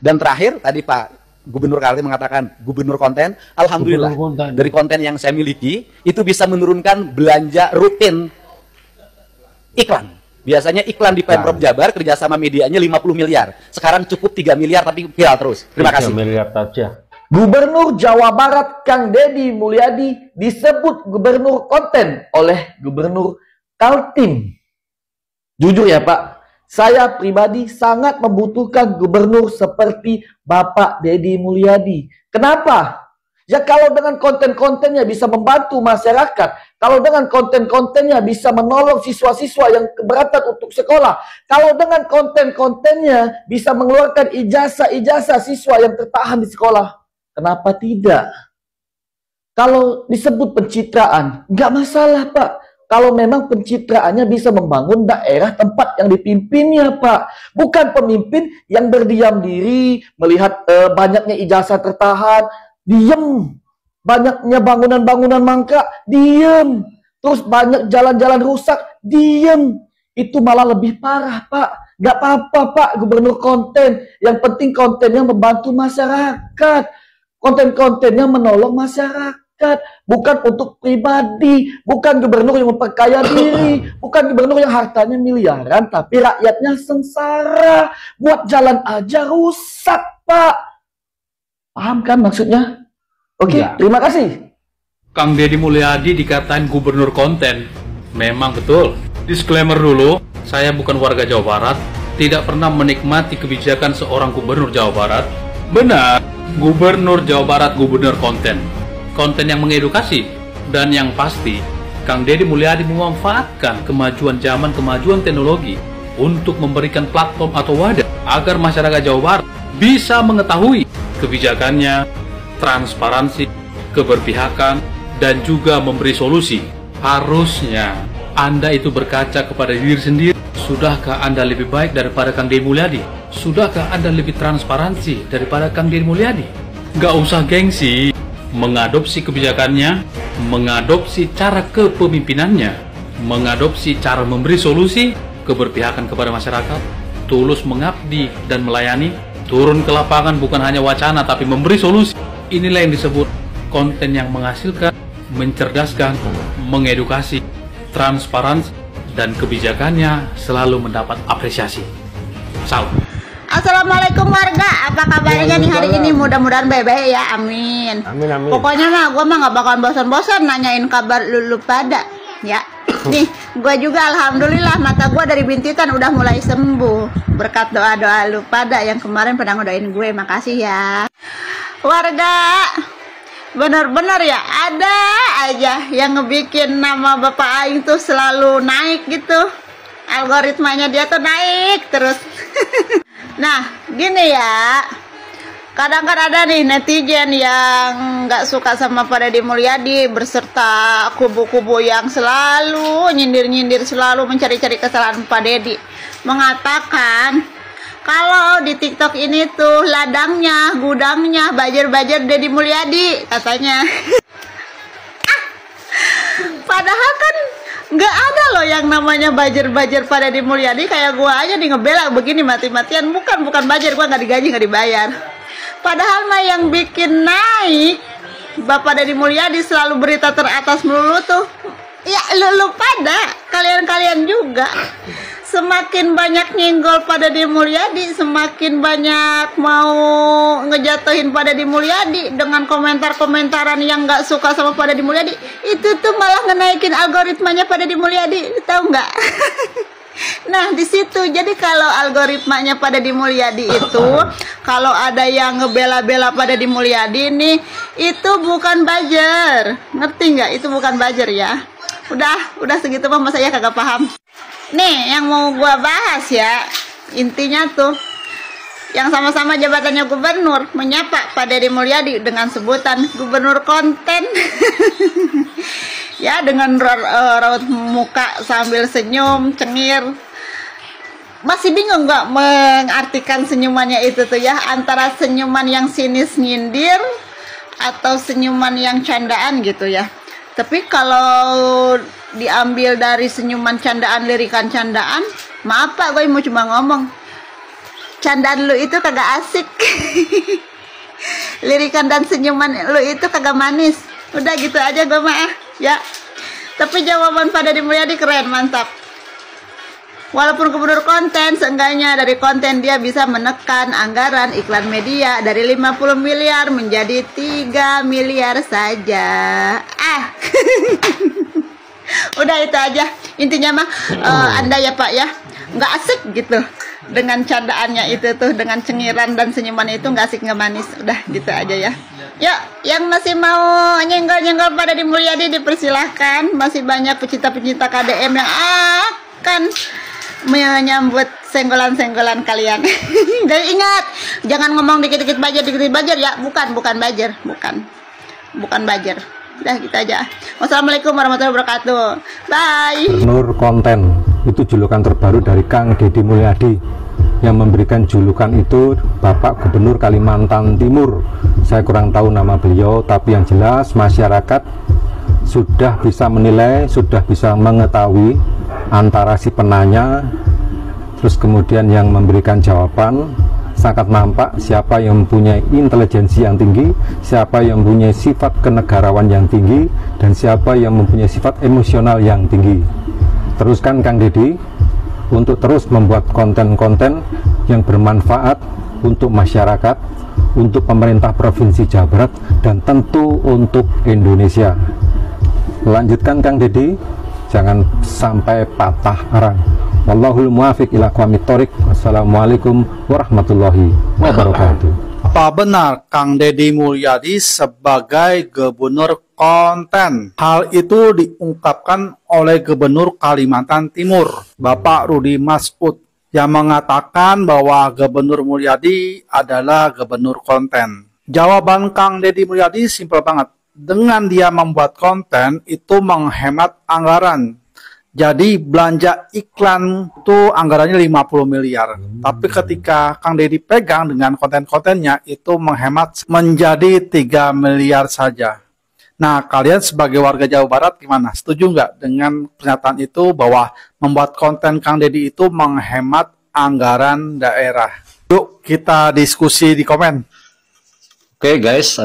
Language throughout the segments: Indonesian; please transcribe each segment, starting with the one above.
Dan terakhir tadi Pak Gubernur Kaltim mengatakan gubernur konten. Alhamdulillah dari konten yang saya miliki itu bisa menurunkan belanja rutin iklan. Biasanya iklan di Pemprov Jabar kerjasama medianya 50 miliar. Sekarang cukup 3 miliar tapi viral terus. Terima kasih. 3 miliar saja. Gubernur Jawa Barat Kang Deddy Mulyadi disebut gubernur konten oleh Gubernur Kaltim. Jujur ya Pak, saya pribadi sangat membutuhkan gubernur seperti Bapak Deddy Mulyadi. Kenapa? Ya kalau dengan konten-kontennya bisa membantu masyarakat, kalau dengan konten-kontennya bisa menolong siswa-siswa yang keberatan untuk sekolah, kalau dengan konten-kontennya bisa mengeluarkan ijazah-ijazah siswa yang tertahan di sekolah, kenapa tidak? Kalau disebut pencitraan, nggak masalah Pak. Kalau memang pencitraannya bisa membangun daerah tempat yang dipimpinnya Pak. Bukan pemimpin yang berdiam diri, melihat banyaknya ijazah tertahan, diem. Banyaknya bangunan-bangunan mangkrak, diem. Terus banyak jalan-jalan rusak, diem. Itu malah lebih parah Pak. Gak apa-apa Pak gubernur konten. Yang penting kontennya membantu masyarakat. Konten-kontennya menolong masyarakat. Bukan untuk pribadi. Bukan gubernur yang memperkaya diri. Bukan gubernur yang hartanya miliaran. Tapi rakyatnya sengsara. Buat jalan aja rusak Pak. Paham kan maksudnya? Oke, terima kasih. Kang Deddy Mulyadi dikatain gubernur konten. Memang betul. Disclaimer dulu, saya bukan warga Jawa Barat, tidak pernah menikmati kebijakan seorang gubernur Jawa Barat. Benar, gubernur Jawa Barat gubernur konten. Konten yang mengedukasi. Dan yang pasti, Kang Deddy Mulyadi memanfaatkan kemajuan zaman, kemajuan teknologi untuk memberikan platform atau wadah agar masyarakat Jawa Barat bisa mengetahui kebijakannya, transparansi, keberpihakan, dan juga memberi solusi. Harusnya Anda itu berkaca kepada diri sendiri. Sudahkah Anda lebih baik daripada Kang Deddy Mulyadi? Sudahkah Anda lebih transparansi daripada Kang Deddy Mulyadi? Gak usah gengsi mengadopsi kebijakannya, mengadopsi cara kepemimpinannya, mengadopsi cara memberi solusi, keberpihakan kepada masyarakat, tulus mengabdi dan melayani, turun ke lapangan bukan hanya wacana tapi memberi solusi. Inilah yang disebut konten yang menghasilkan, mencerdaskan, mengedukasi, transparansi, dan kebijakannya selalu mendapat apresiasi. Salam. Assalamualaikum warga, apa kabarnya nih hari ini? Mudah-mudahan baik-baik ya, amin. Amin, amin. Pokoknya mah gue mah gak bakalan bosan-bosan nanyain kabar lu pada ya. Nih, gue juga alhamdulillah mata gue dari bintitan udah mulai sembuh berkat doa-doa lu pada yang kemarin pernah ngedoain gue. Makasih ya warga. Bener-bener ya, ada aja yang ngebikin nama Bapak Aing tuh selalu naik gitu. Algoritmanya dia tuh naik terus. Nah, gini ya. Kadang kan ada nih netizen yang nggak suka sama Pak Deddy Mulyadi beserta kubu-kubu yang selalu nyindir-nyindir, selalu mencari-cari kesalahan Pak Deddy. Mengatakan kalau di TikTok ini tuh ladangnya, gudangnya, bajer-bajer Deddy Mulyadi katanya. Padahal kan nggak ada loh yang namanya bajer-bajer Pak Deddy Mulyadi. Kayak gua aja nih ngebela begini mati-matian. Bukan bajer, gua nggak digaji, nggak dibayar. Padahal mah yang bikin naik Bapak Deddy Mulyadi selalu berita teratas melulu tuh ya lu pada kalian juga. Semakin banyak nyenggol Pak Deddy Mulyadi, semakin banyak mau ngejatuhin Pak Deddy Mulyadi dengan komentar-komentaran yang nggak suka sama Pak Deddy Mulyadi. Itu tuh malah ngenaikin algoritmanya Pak Deddy Mulyadi, tahu nggak? Nah di situ jadi kalau algoritmanya Pak Deddy Mulyadi itu kalau ada yang ngebela-bela Pak Deddy Mulyadi nih itu bukan bajer, ngerti nggak? Itu bukan bajer ya. Udah segitu mah masa ya kagak paham. Nih yang mau gua bahas ya, intinya tuh yang sama-sama jabatannya gubernur menyapa Pak Deddy Mulyadi dengan sebutan gubernur konten. Ya dengan raut muka sambil senyum cengir. Masih bingung nggak mengartikan senyumannya itu tuh ya, antara senyuman yang sinis nyindir atau senyuman yang candaan gitu ya. Tapi kalau diambil dari senyuman candaan, lirikan candaan, maaf Pak, gue mau cuma ngomong candaan lu itu kagak asik. Lirikan dan senyuman lu itu kagak manis. Udah gitu aja gue mah ya. Tapi jawaban Pak Deddy Mulyadi keren, mantap. Walaupun gubernur konten, seenggaknya dari konten dia bisa menekan anggaran iklan media dari 50 miliar menjadi 3 miliar saja. Udah itu aja. Intinya mah Anda ya Pak ya, nggak asik gitu. Dengan candaannya itu tuh, dengan cengiran dan senyuman itu nggak asik, nggak manis. Udah gitu aja ya. Yuk, yang masih mau nyenggol-nyenggol Pak Deddy Mulyadi dipersilahkan. Masih banyak pecinta-pecinta KDM yang akan menyambut senggolan-senggolan kalian. Jadi ingat, jangan ngomong dikit-dikit bajer ya. Bukan bajer, bukan bajer. Udah gitu aja. Wassalamualaikum warahmatullahi wabarakatuh. Bye. Gubernur konten itu julukan terbaru dari Kang Deddy Mulyadi, yang memberikan julukan itu Bapak Gubernur Kalimantan Timur. Saya kurang tahu nama beliau, tapi yang jelas masyarakat sudah bisa menilai, sudah bisa mengetahui antara si penanya terus kemudian yang memberikan jawaban. Sangat nampak siapa yang mempunyai intelijensi yang tinggi, siapa yang mempunyai sifat kenegarawan yang tinggi, dan siapa yang mempunyai sifat emosional yang tinggi. Teruskan Kang Deddy untuk terus membuat konten-konten yang bermanfaat untuk masyarakat, untuk pemerintah Provinsi Jawa Barat, dan tentu untuk Indonesia. Lanjutkan Kang Deddy, jangan sampai patah arang. Wallahul muwafiq ila aqwamit thoriq. Wassalamualaikum warahmatullahi wabarakatuh. Apa benar Kang Deddy Mulyadi sebagai gubernur konten? Hal itu diungkapkan oleh Gubernur Kalimantan Timur, Bapak Rudy Masud, yang mengatakan bahwa Gubernur Mulyadi adalah gubernur konten. Jawaban Kang Deddy Mulyadi simpel banget. Dengan dia membuat konten itu menghemat anggaran. Jadi belanja iklan itu anggarannya 50 miliar. Tapi ketika Kang Deddy pegang dengan konten-kontennya itu menghemat menjadi 3 miliar saja. Nah, kalian sebagai warga Jawa Barat gimana? Setuju nggak dengan pernyataan itu bahwa membuat konten Kang Deddy itu menghemat anggaran daerah? Yuk kita diskusi di komen. Oke guys,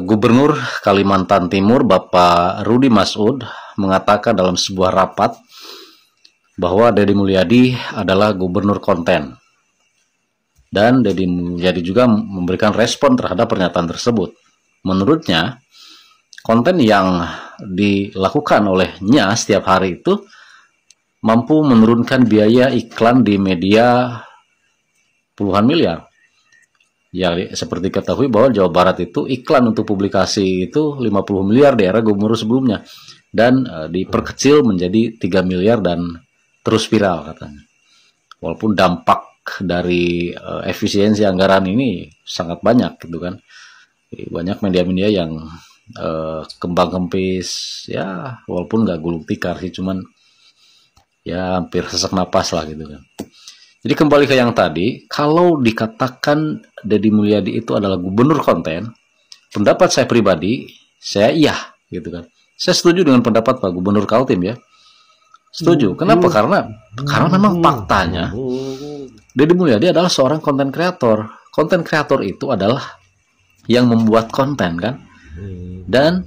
Gubernur Kalimantan Timur Bapak Rudy Masud mengatakan dalam sebuah rapat bahwa Deddy Mulyadi adalah gubernur konten. Dan Deddy Mulyadi juga memberikan respon terhadap pernyataan tersebut. Menurutnya, konten yang dilakukan olehnya setiap hari itu mampu menurunkan biaya iklan di media puluhan miliar. Ya, seperti ketahui bahwa Jawa Barat itu iklan untuk publikasi itu 50 miliar di era gubernur sebelumnya. Dan diperkecil menjadi 3 miliar dan terus viral katanya. Walaupun dampak dari efisiensi anggaran ini sangat banyak gitu kan. Banyak media-media yang kembang kempis ya, walaupun nggak gulung tikar sih, cuman ya hampir sesak napas lah gitu kan. Jadi kembali ke yang tadi, kalau dikatakan Deddy Mulyadi itu adalah gubernur konten, pendapat saya pribadi, saya iya gitu kan. Saya setuju dengan pendapat Pak Gubernur Kaltim ya. Setuju. Kenapa? Karena memang faktanya Deddy Mulyadi adalah seorang konten kreator. Konten kreator itu adalah yang membuat konten kan. Dan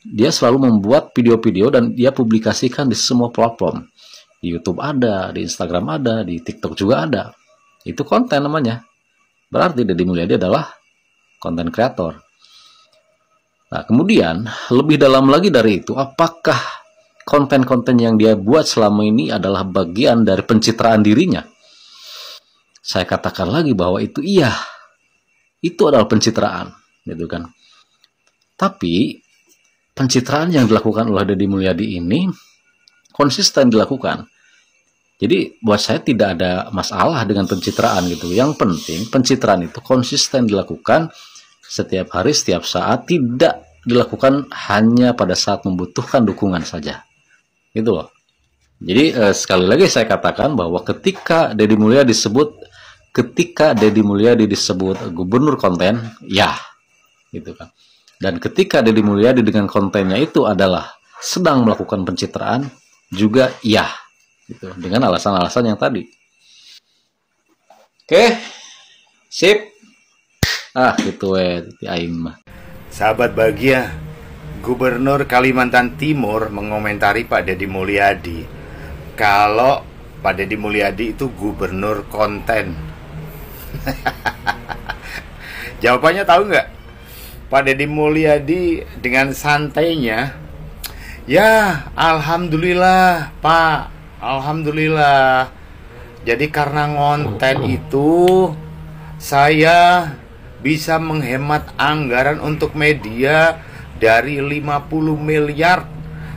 dia selalu membuat video-video dan dia publikasikan di semua platform. Di YouTube ada, di Instagram ada, di TikTok juga ada. Itu konten namanya. Berarti Deddy Mulyadi adalah konten kreator. Nah, kemudian lebih dalam lagi dari itu, apakah konten-konten yang dia buat selama ini adalah bagian dari pencitraan dirinya? Saya katakan lagi bahwa itu iya. Itu adalah pencitraan, gitu kan. Tapi pencitraan yang dilakukan oleh Deddy Mulyadi ini konsisten dilakukan. Jadi buat saya tidak ada masalah dengan pencitraan gitu. Yang penting pencitraan itu konsisten dilakukan setiap hari, setiap saat, tidak dilakukan hanya pada saat membutuhkan dukungan saja. Gitu loh. Jadi sekali lagi saya katakan bahwa ketika Deddy Mulyadi disebut gubernur konten, ya, gitu kan. Dan ketika Deddy Mulyadi dengan kontennya itu adalah sedang melakukan pencitraan, juga ya, gitu, dengan alasan-alasan yang tadi. Oke, Sip. Gitu di aing mah. Sahabat bahagia, Gubernur Kalimantan Timur mengomentari Pak Deddy Mulyadi kalau Pak Deddy Mulyadi itu gubernur konten. Jawabannya tahu nggak? Pak Deddy Mulyadi dengan santainya, ya alhamdulillah Pak, alhamdulillah. Jadi karena ngonten itu saya bisa menghemat anggaran untuk media dari 50 miliar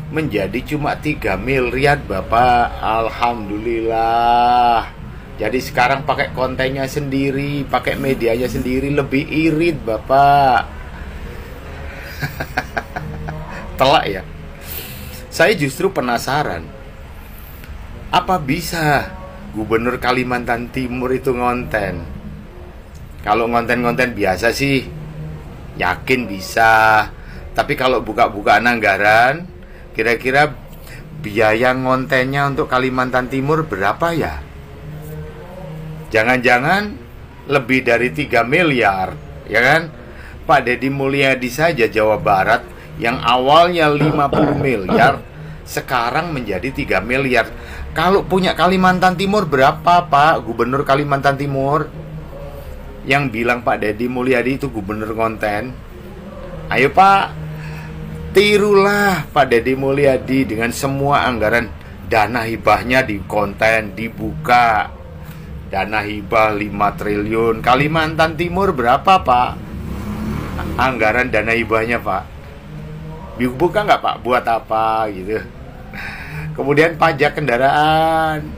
menjadi cuma 3 miliar Bapak. Alhamdulillah. Jadi sekarang pakai kontennya sendiri, pakai medianya sendiri, lebih irit Bapak. Telak ya. Saya justru penasaran, apa bisa Gubernur Kalimantan Timur itu ngonten? Kalau ngonten-ngonten biasa sih yakin bisa. Tapi kalau buka-bukaan anggaran, kira-kira biaya ngontennya untuk Kalimantan Timur berapa ya? Jangan-jangan lebih dari 3 miliar, ya kan? Pak Deddy Mulyadi saja Jawa Barat yang awalnya 50 miliar sekarang menjadi 3 miliar. Kalau punya Kalimantan Timur berapa Pak Gubernur Kalimantan Timur? Yang bilang Pak Deddy Mulyadi itu gubernur konten. Ayo Pak, tirulah Pak Deddy Mulyadi dengan semua anggaran dana hibahnya di konten, dibuka. Dana hibah 5 triliun. Kalimantan Timur berapa Pak? Anggaran dana hibahnya Pak. Dibuka nggak Pak? Buat apa gitu. Kemudian pajak kendaraan,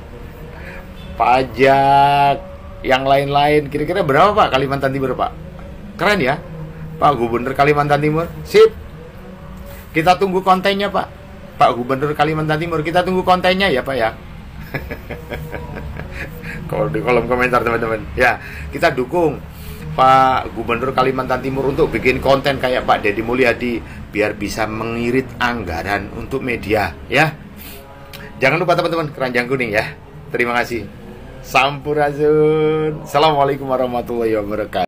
pajak yang lain-lain, kira-kira berapa Pak Kalimantan Timur Pak? Keren ya Pak Gubernur Kalimantan Timur. Sip. Kita tunggu kontennya Pak. Pak Gubernur Kalimantan Timur, kita tunggu kontennya ya Pak ya. Kalau di kolom komentar teman-teman ya, kita dukung Pak Gubernur Kalimantan Timur untuk bikin konten kayak Pak Deddy Mulyadi biar bisa mengirit anggaran untuk media ya. Jangan lupa teman-teman keranjang kuning ya. Terima kasih. Sampurasun. Assalamualaikum warahmatullahi wabarakatuh.